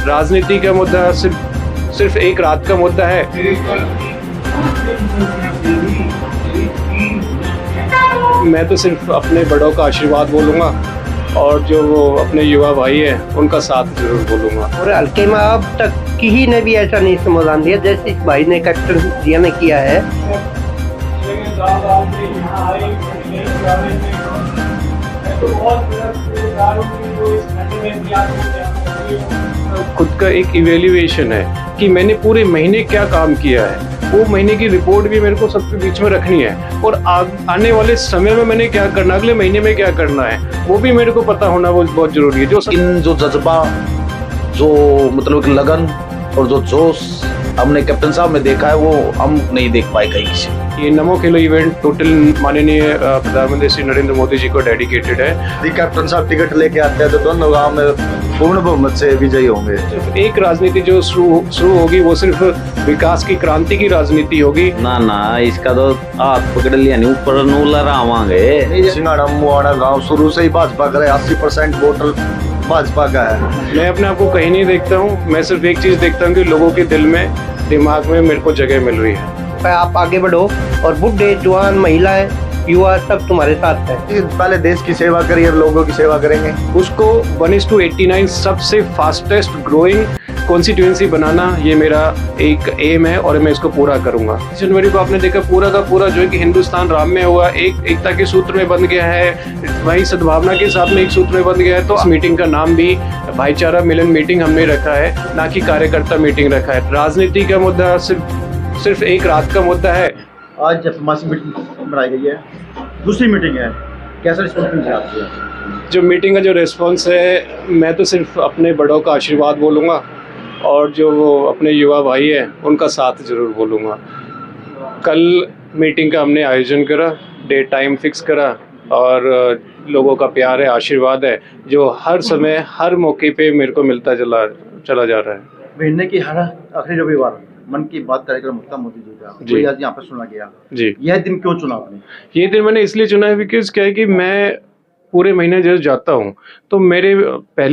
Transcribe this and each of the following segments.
राजनीति का मुद्दा सिर्फ एक रात का मुद्दा है। मैं तो सिर्फ अपने बड़ों का आशीर्वाद बोलूँगा और जो वो अपने युवा भाई है उनका साथ जरूर बोलूँगा। और हल्के में अब तक किसी ने भी ऐसा नहीं समाधान दिया जैसे इस भाई ने कैप्टन जिया ने किया है। खुद का एक इवेल्युएशन है कि मैंने पूरे महीने क्या काम किया है, वो महीने की रिपोर्ट भी मेरे को सबके बीच में रखनी है और आने वाले समय में मैंने क्या करना, अगले महीने में क्या करना है वो भी मेरे को पता होना वो बहुत जरूरी है। जो जज्बा, जो मतलब एक लगन और जो जोश हमने कैप्टन साहब में देखा है वो हम नहीं देख पाए कहीं किसी। ये नमो खेलो इवेंट टोटल माननीय प्रधानमंत्री श्री नरेंद्र मोदी जी को डेडिकेटेड है। यदि कैप्टन साहब टिकट लेके आते हैं तो दोनों गांव में पूर्ण बहुमत से विजयी होंगे। सिर्फ एक राजनीति जो शुरू होगी वो सिर्फ विकास की क्रांति की राजनीति होगी। ना इसका तो हाथ पकड़ लिया नहीं, ऊपर नूला रावांगे। सिंगाड़ा मुआड़ा गाँव शुरू से ही भाजपा करे, 80% वोटर भाजपा का है। मैं अपने आप को कहीं नहीं देखता हूँ, मैं सिर्फ एक चीज देखता हूँ कि लोगों के दिल में, दिमाग में मेरे को जगह मिल रही है। आप आगे बढ़ो और बुढ़े जवान महिलाएं युवा सब तुम्हारे साथ है। पहले देश की सेवा करिए, लोगों की सेवा करेंगे। उसको 1:89 सबसे फास्टेस्ट ग्रोइंग कॉन्स्टिट्यूएंसी बनाना ये मेरा एक एम है और मैं इसको पूरा करूंगा। जनवरी को आपने देखा पूरा का पूरा जो है कि हिंदुस्तान राम में हुआ, एकता के सूत्र में बंध गया है, वही सद्भावना के साथ में एक सूत्र में बंध गया है। तो इस मीटिंग का नाम भी भाईचारा मिलन मीटिंग हमने रखा है, ना कि कार्यकर्ता मीटिंग रखा है। राजनीति का मुद्दा सिर्फ एक रात का मुद्दा है। आज जब मासिक मीटिंग बनाई गई है, दूसरी मीटिंग है, कैसा रिस्पॉन्स मिल रहा है आपको? जो मीटिंग का जो रिस्पॉन्स है, मैं तो सिर्फ अपने बड़ों का आशीर्वाद बोलूँगा और जो वो अपने युवा भाई है उनका साथ जरूर बोलूँगा। कल मीटिंग का हमने आयोजन करा, डेट टाइम फिक्स करा और लोगों का प्यार है, आशीर्वाद है जो हर समय हर मौके पे मेरे को मिलता चला जा रहा है। महीने की हर आखिरी रविवार मन की बात कार्यक्रम होता मोदी जी का, जी आज यहाँ पर सुना गया जी। यह दिन क्यों चुना आपने? ये दिन मैंने इसलिए चुना है बिकॉज क्या है कि मैं पूरे महीने जब जाता हूँ तो मेरे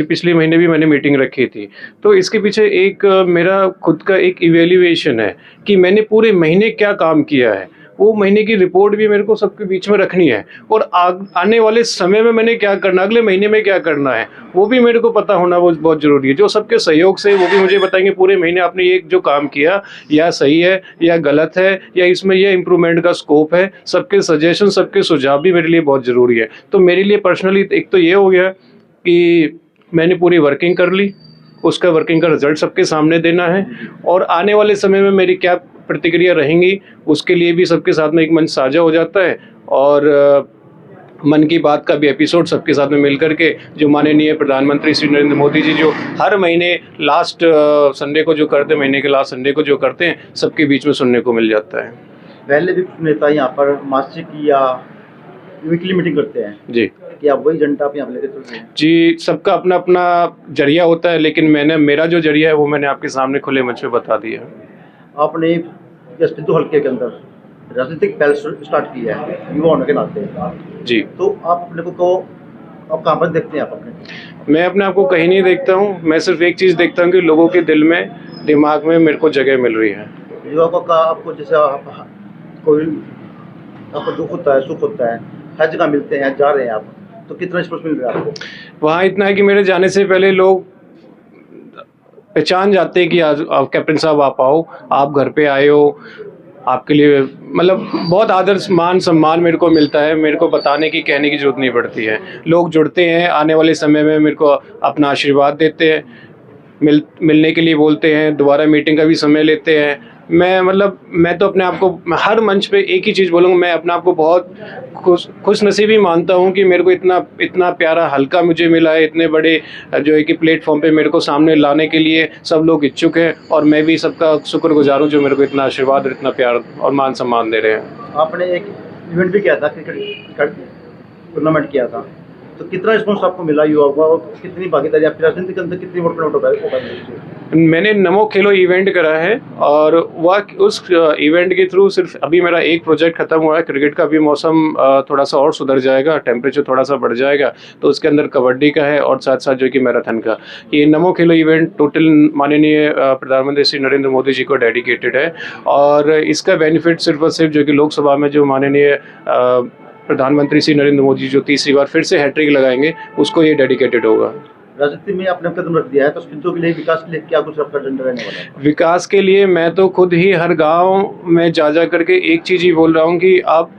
पिछले महीने भी मैंने मीटिंग रखी थी, तो इसके पीछे एक मेरा खुद का एक इवेल्युएशन है कि मैंने पूरे महीने क्या काम किया है, वो महीने की रिपोर्ट भी मेरे को सबके बीच में रखनी है और आने वाले समय में मैंने क्या करना, अगले महीने में क्या करना है वो भी मेरे को पता होना वो बहुत ज़रूरी है। जो सबके सहयोग से वो भी मुझे बताएंगे पूरे महीने आपने ये जो काम किया या सही है या गलत है या इसमें यह इम्प्रूवमेंट का स्कोप है। सबके सजेशन, सबके सुझाव भी मेरे लिए बहुत ज़रूरी है। तो मेरे लिए पर्सनली एक तो ये हो गया कि मैंने पूरी वर्किंग कर ली, उसका वर्किंग का रिजल्ट सबके सामने देना है और आने वाले समय में मेरी क्या प्रतिक्रिया रहेंगी उसके लिए भी सबके साथ में एक मंच साझा हो जाता है और मन की बात का भी एपिसोड सबके साथ में मिल करके जो माननीय प्रधानमंत्री श्री नरेंद्र मोदी जी जो हर महीने लास्ट संडे को जो करते हैं, महीने के लास्ट संडे को जो करते हैं, सबके बीच में सुनने को मिल जाता है। पहले भी नेता यहाँ पर मासिक या वीकली मीटिंग करते हैं जी, क्या वही एजेंडा आप यहाँ पर लेकर चल रहे हैं? जी, सबका अपना अपना जरिया होता है, लेकिन मेरा जो जरिया है वो मैंने आपके सामने खुले मंच पे बता दिया। आपने सिद्धू हल्के के अंदर राजनीतिक पहल स्टार्ट की है युवा होने के नाते जी, तो आपने को तो आप कहाँ पर देखते हैं? आप अपने मैं अपने आप को कहीं नहीं देखता हूँ, मैं सिर्फ एक चीज़ देखता हूँ कि लोगों के दिल में, दिमाग में मेरे को जगह मिल रही है। युवा का आपको जैसे कोई आपको दुख होता है, सुख होता है, हर जगह मिलते हैं, जा रहे हैं आप, तो कितना रिस्पॉन्स मिल रहा है आपको? वहाँ इतना है कि मेरे जाने से पहले लोग पहचान जाते हैं कि आज आप कैप्टन साहब आप आओ, आप घर पे आए हो, आपके लिए मतलब बहुत आदर मान सम्मान मेरे को मिलता है। मेरे को बताने की, कहने की जरूरत नहीं पड़ती है। लोग जुड़ते हैं, आने वाले समय में मेरे को अपना आशीर्वाद देते हैं, मिलने के लिए बोलते हैं, दोबारा मीटिंग का भी समय लेते हैं। मैं तो अपने आप को हर मंच पे एक ही चीज़ बोलूँगा, मैं अपने आप को बहुत खुश नसीबी मानता हूँ कि मेरे को इतना प्यारा हल्का मुझे मिला है, इतने बड़े जो है कि प्लेटफॉर्म पे मेरे को सामने लाने के लिए सब लोग इच्छुक हैं और मैं भी सबका शुक्रगुजार हूँ जो मेरे को इतना आशीर्वाद और इतना प्यार और मान सम्मान दे रहे हैं। आपने एक इवेंट भी किया था, क्रिकेट टूर्नामेंट किया था, तो कितना रिस्पॉन्स आपको मिला युवाओं का और कितनी भागीदारी आपकी राजनीति के अंदर कितनी वोट होगा? मैंने नमो खेलो इवेंट करा है और वह उस इवेंट के थ्रू सिर्फ अभी मेरा एक प्रोजेक्ट खत्म हुआ है। क्रिकेट का भी मौसम थोड़ा सा और सुधर जाएगा, टेम्परेचर थोड़ा सा बढ़ जाएगा, तो उसके अंदर कबड्डी का है और साथ साथ जो कि मैराथन का। ये नमो खेलो इवेंट टोटल माननीय प्रधानमंत्री श्री नरेंद्र मोदी जी को डेडिकेटेड है और इसका बेनिफिट सिर्फ और सिर्फ जो कि लोकसभा में जो माननीय प्रधानमंत्री श्री नरेंद्र मोदी जो तीसरी बार फिर से हैट्रिक लगाएंगे उसको ये डेडिकेटेड होगा। राजनीति में आपने कदम रख दिया है, तो स्पिंदों के लिए विकास के लिए क्या कुछ आपका एजेंडा रहने वाला है? विकास के लिए मैं तो खुद ही हर गांव में जा करके एक चीज़ ही बोल रहा हूं कि अब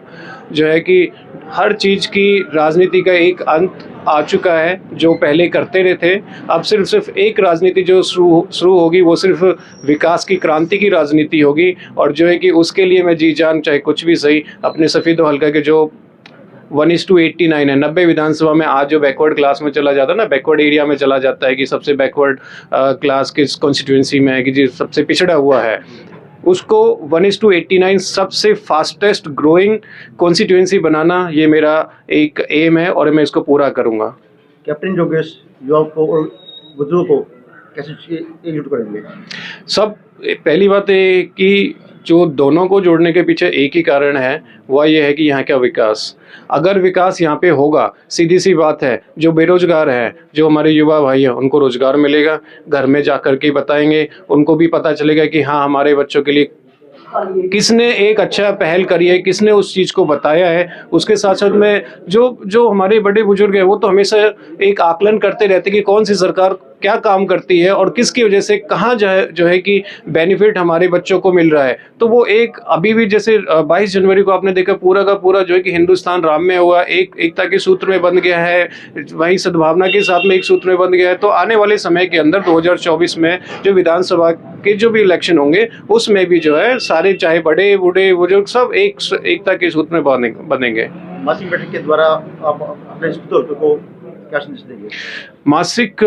जो है कि हर चीज़ की राजनीति का एक अंत आ चुका है। जो पहले करते रहे थे, अब सिर्फ एक राजनीति जो शुरू होगी वो सिर्फ विकास की क्रांति की राजनीति होगी और जो है कि उसके लिए मैं जी जान चाहे कुछ भी सही अपने सफेदो हल्का के जो 1:89 है 90 विधानसभा में आज जो बैकवर्ड क्लास में चला जाता है ना, बैकवर्ड एरिया में चला जाता है कि सबसे बैकवर्ड क्लास किस कॉन्स्टिट्यूंसी में है कि जो सबसे पिछड़ा हुआ है, उसको 1:89 सबसे फास्टेस्ट ग्रोइंग कॉन्स्टिट्यूंसी बनाना ये मेरा एक एम है और मैं इसको पूरा करूँगा। कैप्टन योगेश युवाओं को और बुजुर्गों को कैसे एकजुट करेंगे? सब पहली बात है कि जो दोनों को जोड़ने के पीछे एक ही कारण है, वह ये है कि यहाँ का विकास। अगर विकास यहाँ पे होगा, सीधी सी बात है, जो बेरोजगार हैं, जो हमारे युवा भाई हैं, उनको रोजगार मिलेगा। घर में जा कर के बताएंगे, उनको भी पता चलेगा कि हाँ हमारे बच्चों के लिए किसने एक अच्छा पहल करी है, किसने उस चीज़ को बताया है। उसके साथ साथ में जो हमारे बड़े बुजुर्ग हैं वो तो हमेशा एक आकलन करते रहते कि कौन सी सरकार क्या काम करती है और किसकी वजह से कहाँ जो है कि बेनिफिट हमारे बच्चों को मिल रहा है। तो वो एक अभी भी जैसे 22 जनवरी को आपने देखा पूरा का पूरा जो है कि हिंदुस्तान राम में हुआ, एकता के सूत्र में बंध गया है, वहीं सद्भावना के साथ में एक सूत्र में बंध गया है। तो आने वाले समय के अंदर 2024 में जो विधानसभा के जो भी इलेक्शन होंगे उसमें भी जो है सारे चाहे बड़े बूढ़े बुजुर्ग सब एकता के सूत्र में बनेंगे। मासिक बैठक के द्वारा आप अपने स्पिंदों को क्या संदेश देंगे? मासिक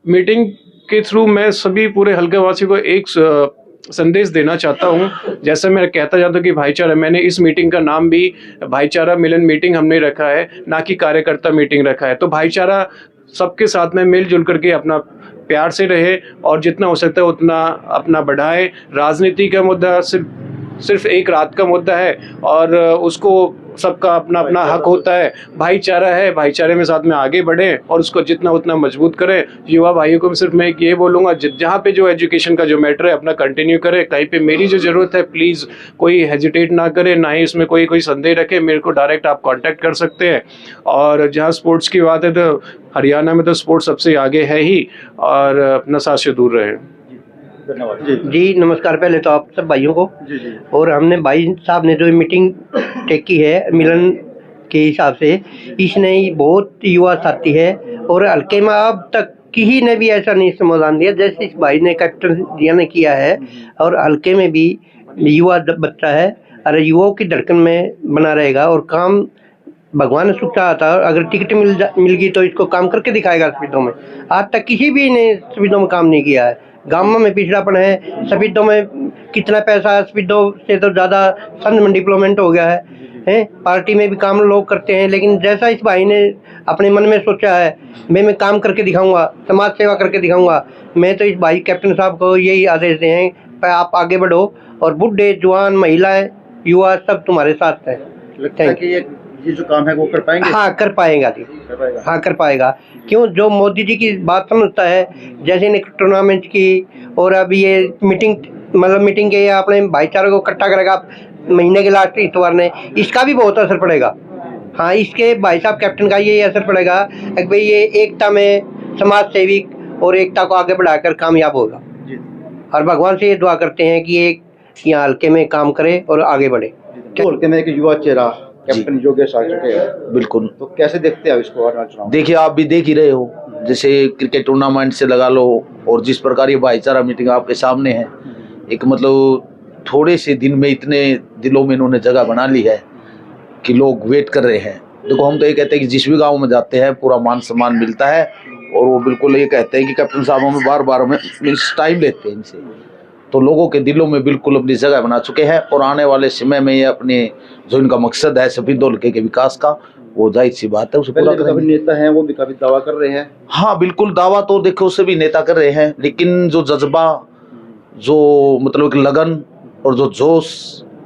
मीटिंग के थ्रू मैं सभी पूरे हल्के वासी को एक संदेश देना चाहता हूं। जैसे मैं कहता जाता हूं कि भाईचारा, मैंने इस मीटिंग का नाम भी भाईचारा मिलन मीटिंग हमने रखा है, ना कि कार्यकर्ता मीटिंग रखा है। तो भाईचारा सबके साथ में मिलजुल करके अपना प्यार से रहे और जितना हो सकता है उतना अपना बढ़ाए। राजनीति का मुद्दा सिर्फ एक रात का मुद्दा है और उसको सबका अपना अपना हक होता है। भाईचारा है, भाईचारे में साथ में आगे बढ़े और उसको जितना उतना मजबूत करें। युवा भाइयों को भी सिर्फ मैं ये बोलूँगा, जहाँ पे जो एजुकेशन का जो मैटर है अपना कंटिन्यू करें। कहीं पे मेरी जो ज़रूरत है प्लीज़ कोई हेजिटेट ना करे, ना ही इसमें कोई संदेह रखे। मेरे को डायरेक्ट आप कांटेक्ट कर सकते हैं। और जहाँ स्पोर्ट्स की बात है तो हरियाणा में तो स्पोर्ट्स सबसे आगे है ही, और अपना साथ से दूर रहे। धन्यवाद जी नमस्कार। पहले तो आप सब भाइयों को जी। और हमने भाई साहब ने जो मीटिंग टेक की है मिलन के हिसाब से, इसने बहुत युवा साथी है और हल्के में अब तक किसी ने भी ऐसा नहीं समाधान दिया जैसे इस भाई ने कैप्टन जिया ने किया है। और हल्के में भी युवा बच्चा है और युवाओं की धड़कन में बना रहेगा और काम भगवान ने सुख चाहा था। अगर टिकट मिल गई तो इसको काम करके दिखाएगा। सफेदों में आज तक किसी भी ने सफेदों में काम नहीं किया है। गाँव में पिछड़ापन है, सफेदों में कितना पैसा है, सफेदों से तो ज़्यादा संघ में डिप्लोमेंट हो गया है। पार्टी में भी काम लोग करते हैं, लेकिन जैसा इस भाई ने अपने मन में सोचा है मैं काम करके दिखाऊंगा, समाज सेवा करके दिखाऊंगा। मैं तो इस भाई कैप्टन साहब को यही आदेश दें हैं, आप आगे बढ़ो और बूढ़े जवान महिलाएं युवा सब तुम्हारे साथ हैं। लगता है कि ये जो काम है वो कर पाएंगे? हाँ कर पाएगा जी, हाँ कर पाएगा। क्यों, जो मोदी जी की बात समझता है, जैसे ने टूर्नामेंट की और अभी ये मीटिंग के अपने भाईचारे को इकट्ठा करेगा महीने के लास्ट इतवार ने, इसका भी बहुत असर पड़ेगा। हाँ इसके भाई साहब कैप्टन का यही असर पड़ेगा कि भाई ये एकता में समाज सेविक और एकता को आगे बढ़ाकर कामयाब होगा। और भगवान से ये दुआ करते हैं कि एक यहाँ हल्के में काम करे और आगे बढ़े। हल्के में एक युवा चेहरा कैप्टन योगेश आ चुके हैं। बिल्कुल। तो कैसे देखते हैं इसको आने वाले चुनाव? देखिए आप भी देख ही रहे हो, जैसे क्रिकेट टूर्नामेंट से लगा लो और जिस प्रकार ये भाईचारा मीटिंग आपके सामने है, एक मतलब थोड़े से दिन में इतने दिलों में इन्होंने जगह बना ली है कि लोग वेट कर रहे हैं। देखो हम तो ये कहते हैं कि जिस भी गांव में जाते हैं पूरा मान सम्मान मिलता है और वो बिल्कुल ये कहते हैं कि कैप्टन साहब हमें बार बार हमें टाइम लेते हैं इनसे, तो लोगों के दिलों में बिल्कुल अपनी जगह बना चुके हैं। और आने वाले समय में ये अपने जो इनका मकसद है सफेदो हल्के के विकास का, वो जाहिर सी बात है, उसे पूरा पहले भी काफी करेंगे। नेता हैं, वो भी काफी दावा कर रहे हैं। हाँ बिल्कुल, दावा तो देखो उससे भी नेता कर रहे हैं, लेकिन जो जज्बा, जो मतलब एक लगन और जो जोश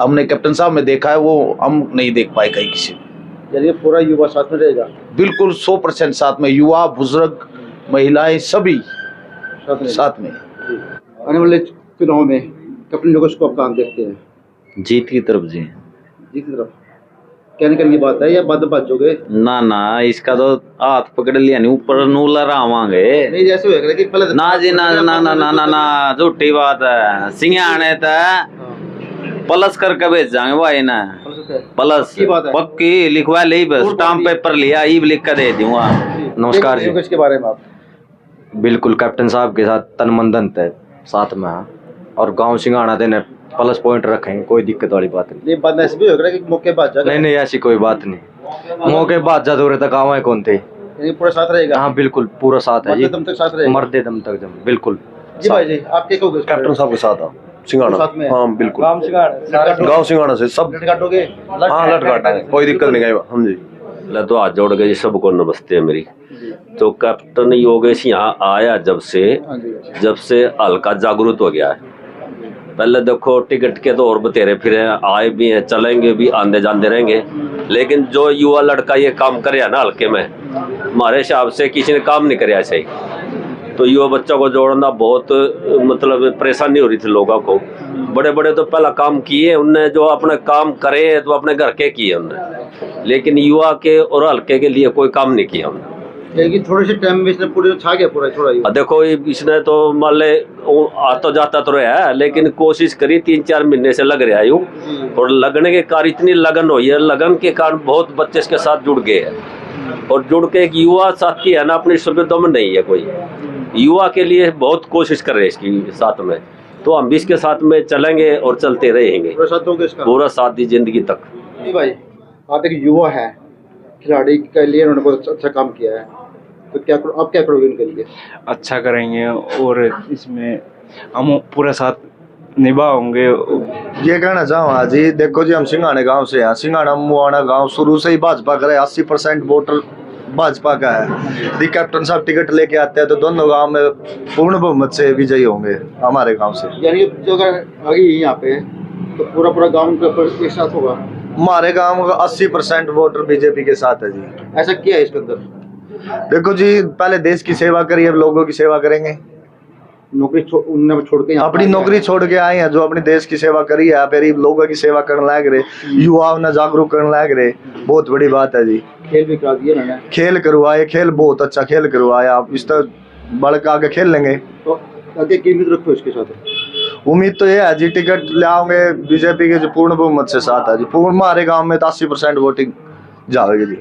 हमने कैप्टन साहब में देखा है, वो हम नहीं देख पाए कहीं किसी में। यानी पूरा युवा साथ में रहेगा, बिल्कुल 100% साथ में, युवा, बुजुर्ग, महिलाएं सभी साथ में। आने वाले चुनाव में कैप्टन योगेश को आप कहाँ देखते हैं? जीत की तरफ जी। जीत की तरफ कहने करने की बात है या बाद में बाजोगे? ना ना, इसका तो हाथ पकड़ लिया नहीं, ऊपर नू लहरावांगे। नहीं जैसे होएगा कि पहले ना जी, ना ना ना ना ना ना, झूठी बात है। सिंहाने तो प्लस करके भेज जाएंगे भाई ना, प्लस पक्की बात है। पक्की लिखवा ली, बस स्टाम्प पेपर लिया, ईब लिख कर दे दूंगा। नमस्कार जी। योगेश के बारे में आप बिल्कुल कैप्टन साहब के साथ तन मन धन है साथ में हैं, और गांव सिंगाना देने प्लस पॉइंट रखेंगे, कोई दिक्कत वाली बात नहीं। ये बात ऐसे भी होगा कि मौके बाद जाएगा, नहीं नहीं, ऐसी कोई बात नहीं। मौके बाद जा दूर तक आवा कौन थे। यानी पूरा साथ रहेगा, हाँ बिल्कुल पूरा साथ है जी, मरते दम तक साथ रहेगा। मरते दम तक जम बिल्कुल। जी भाई जी, आप क्या कहोगे? कैप्टन साहब के साथ आप सिंगाना, साथ में? हाँ बिल्कुल, गांव सिंगाना से सब, काटोगे? हाँ लट काटेंगे, कोई दिक्कत नहीं गई हम जी। मैं तो हाथ जोड़ के जी सबको नमस्ते है मेरी। तो कैप्टन योगेश यहाँ आया जब से हल्का जागरूक हो गया है। पहले देखो टिकट के तो और बतेरे फिरे, आए भी हैं, चलेंगे भी, आंदे जाते रहेंगे, लेकिन जो युवा लड़का ये काम करे ना हल्के में, हमारे हिसाब से किसी ने काम नहीं कराया सही। तो युवा बच्चों को जोड़ना बहुत मतलब परेशानी हो रही थी लोगों को। बड़े बड़े तो पहला काम किए उनने, जो अपने काम करे तो अपने घर के किए उनने, लेकिन युवा के और हल्के के लिए कोई काम नहीं किया उन्होंने। लेकिन थोड़े से टाइम में इसने पूरे छा गया पूरा थोड़ा ही। देखो इसने तो मान ले आता जाता तो रहा है, लेकिन कोशिश करी 3-4 महीने से लग रहा यूँ, और लगने के कारण इतनी लगन हुई है, लगन के कारण बहुत बच्चे इसके साथ जुड़ गए हैं। और जुड़ के एक युवा साथी है ना, अपने शब्दों में नहीं है कोई, युवा के लिए बहुत कोशिश कर रहे हैं इसकी साथ में। तो हम भी इसके साथ में चलेंगे और चलते रहेंगे, पूरा साथ दी जिंदगी तक। जी भाई, आप एक युवा है, खिलाड़ी के लिए उन्होंने बहुत अच्छा काम किया है, तो क्या आप क्या करोगे इनके लिए? अच्छा करेंगे और इसमें हम पूरा साथ निभाओगे। ये कहना चाहूँगा जी, देखो जी हम सिंगाने गांव से हैं, सिंगाना मुआना गांव शुरू से ही भाजपा का है, 80% वोटर भाजपा का है। यदि कैप्टन साहब टिकट लेके आते हैं तो दोनों गांव में पूर्ण बहुमत से विजयी होंगे हमारे गांव से। यानी जो अगर आ गई यहाँ पे तो पूरा गांव के ऊपर एक साथ होगा। हमारे गांव का 80% वोटर बीजेपी के साथ है जी। ऐसा क्या है इसके अंदर? देखो जी, पहले देश की सेवा करिए, अब लोगों की सेवा करेंगे। नौकरी उन्होंने छोड़ के अपनी नौकरी छोड़ के आए हैं, जो अपने देश की सेवा करी है, फिर लोगों की सेवा करने लग रहे, युवाओं ने जागरूक करने लग रहे, बहुत बड़ी बात है जी। खेल भी करा दिए उन्होंने, खेल करवाए, खेल बहुत अच्छा खेल करवाया, आप इस तरह बढ़ के आगे खेल लेंगे। तो आगे की उम्मीद रखो इसके साथ? उम्मीद तो ये है जी, टिकट ले आओगे बीजेपी के जो पूर्ण बहुमत से साथ है जी, पूर्ण हमारे गाँव में तो 80% वोटिंग जाएगी जी।